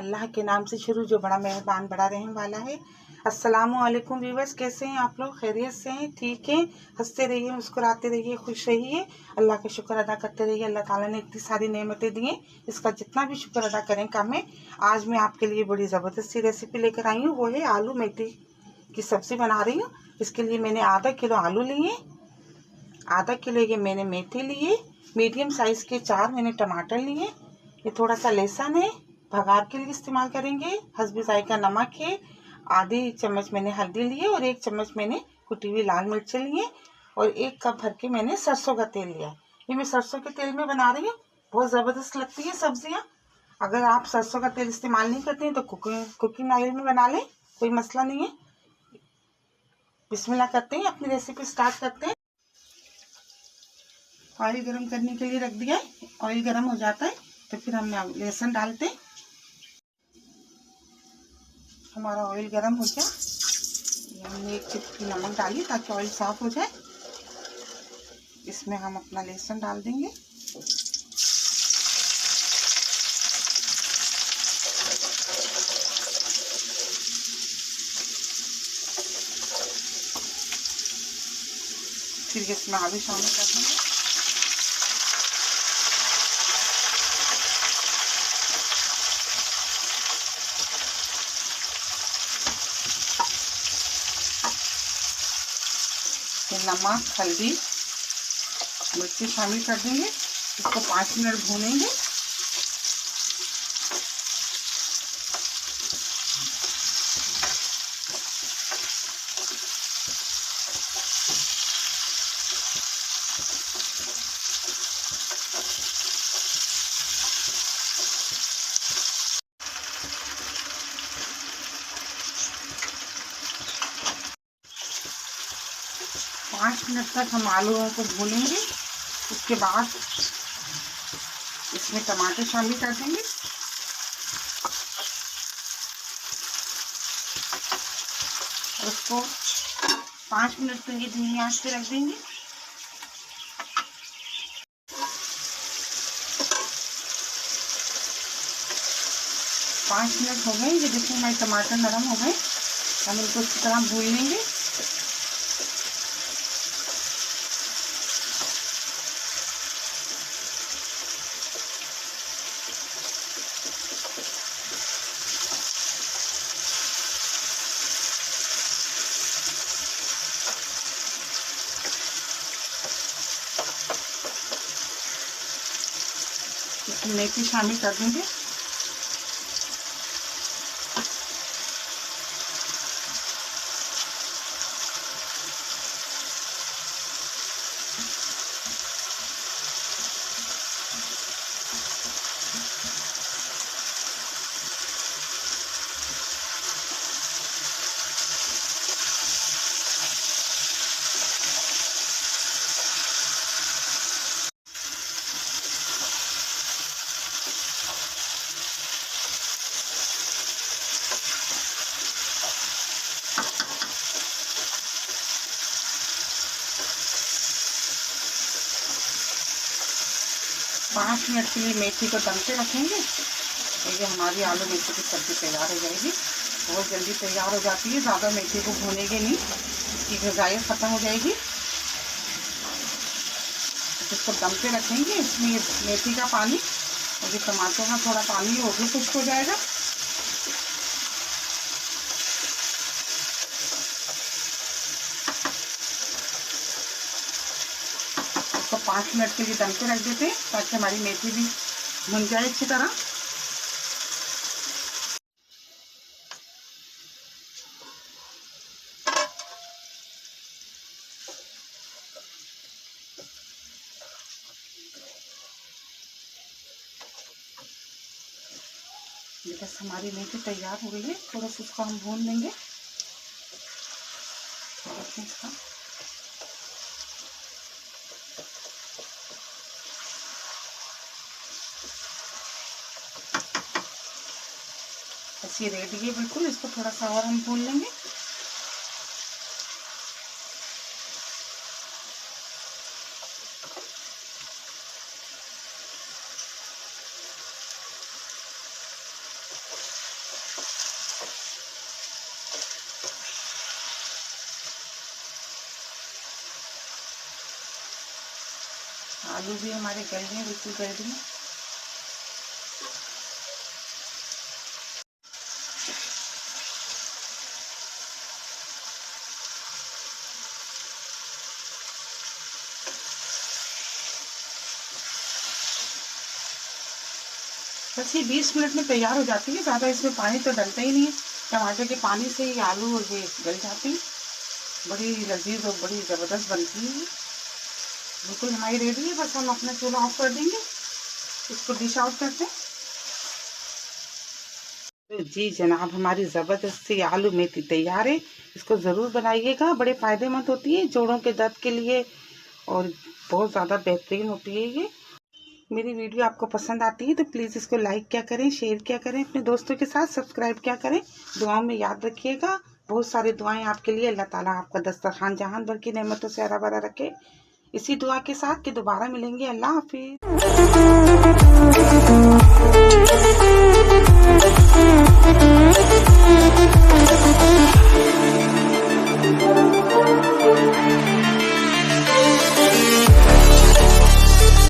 अल्लाह के नाम से शुरू जो बड़ा मेहरबान बड़ा रहम वाला है। अस्सलामुअलैकुम व्यूवर्स, कैसे हैं आप लोग? खैरियत से हैं? ठीक हैं? हंसते रहिए, मुस्कुराते रहिए, खुश रहिए, अल्लाह का शुक्र अदा करते रहिए। अल्लाह ताला ने इतनी सारी नेमतें दी हैं, इसका जितना भी शुक्र अदा करें कम है। आज मैं आपके लिए बड़ी ज़बरदस्त सी रेसिपी लेकर आई हूँ, वो है आलू मेथी की सब्ज़ी बना रही हूँ। इसके लिए मैंने आधा किलो आलू लिए, आधा किलो ये मैंने मेथी लिए, मीडियम साइज़ के 4 मैंने टमाटर लिए, ये थोड़ा सा लहसुन है, भगार के लिए इस्तेमाल करेंगे, हस्बे जायका नमक है, आधी चम्मच मैंने हल्दी लिए और 1 चम्मच मैंने कुटी हुई लाल मिर्च लिए और 1 कप भर के मैंने सरसों का तेल लिया है। ये मैं सरसों के तेल में बना रही हूँ, बहुत ज़बरदस्त लगती है सब्जियाँ। अगर आप सरसों का तेल इस्तेमाल नहीं करते हैं तो कुकिंग ऑयल में बना लें, कोई मसला नहीं है। बिस्मिल्लाह करते हैं, अपनी रेसिपी स्टार्ट करते हैं। ऑयल गरम करने के लिए रख दिया है, ऑयल गरम हो जाता है तो फिर हम लहसुन डालते हैं। हमारा ऑयल गरम हो गया, हमने 1 चिटकी नमक डाली ताकि ऑयल साफ हो जाए। इसमें हम अपना लहसुन डाल देंगे, फिर इसमें आलू शामिल कर देंगे। फिर नमक, हल्दी, मिर्ची शामिल कर देंगे। इसको 5 मिनट भूनेंगे। पाँच मिनट तक हम आलूओं को भूनेंगे। उसके बाद इसमें टमाटर शामिल कर देंगे और उसको 5 मिनट के लिए धीमी आंच पे रख देंगे। पाँच मिनट हो गए, ये देखिए हमारे टमाटर नरम हो गए। हम इनको अच्छी तरह भून लेंगे। इसमें मेथी शामिल कर देंगे। पाँच मिनट के लिए मेथी को दम पे रखेंगे। ये हमारी आलू मेथी की सब्ज़ी तैयार हो जाएगी। बहुत जल्दी तैयार हो जाती है, ज़्यादा मेथी को भूनेंगे नहीं, इसकी ग़िज़ायत ख़त्म हो जाएगी। इसको दम पे रखेंगे। इसमें मेथी का पानी और जो टमाटर का थोड़ा पानी वो भी खुश्क हो जाएगा। इसको 5 मिनट के लिए दम पे रख देते हैं ताकि हमारी मेथी भी भुन जाए अच्छी तरह। ये बस हमारी मेथी तैयार हो गई है। थोड़ा सा इसको हम भून लेंगे। इसका ऐसी रेडी है बिल्कुल। इसको थोड़ा सा और हम भून लेंगे। आलू भी हमारे गल गए, बिल्कुल गल गए। बस ये 20 मिनट में तैयार हो जाती है। ज़्यादा इसमें पानी तो डलता ही नहीं है, टमाटर के पानी से ही आलू और ये गल जाती है। बड़ी लजीज और बड़ी ज़बरदस्त बनती है। बिल्कुल हमारी रेडी है। बस हम अपना चूल्हा ऑफ कर देंगे, इसको डिश आउट करते हैं। तो जी जनाब, हमारी ज़बरदस्त सी आलू मेथी तैयार है। इसको ज़रूर बनाइएगा, बड़े फ़ायदेमंद होती है जोड़ों के दर्द के लिए और बहुत ज़्यादा बेहतरीन होती है ये। मेरी वीडियो आपको पसंद आती है तो प्लीज़ इसको लाइक क्या करें, शेयर क्या करें अपने दोस्तों के साथ, सब्सक्राइब क्या करें। दुआओं में याद रखिएगा, बहुत सारी दुआएं आपके लिए। अल्लाह ताला आपका दस्तरखान जहान भर की नेमतों से हरा भरा रखे। इसी दुआ के साथ कि दोबारा मिलेंगे। अल्लाह हाफिज़।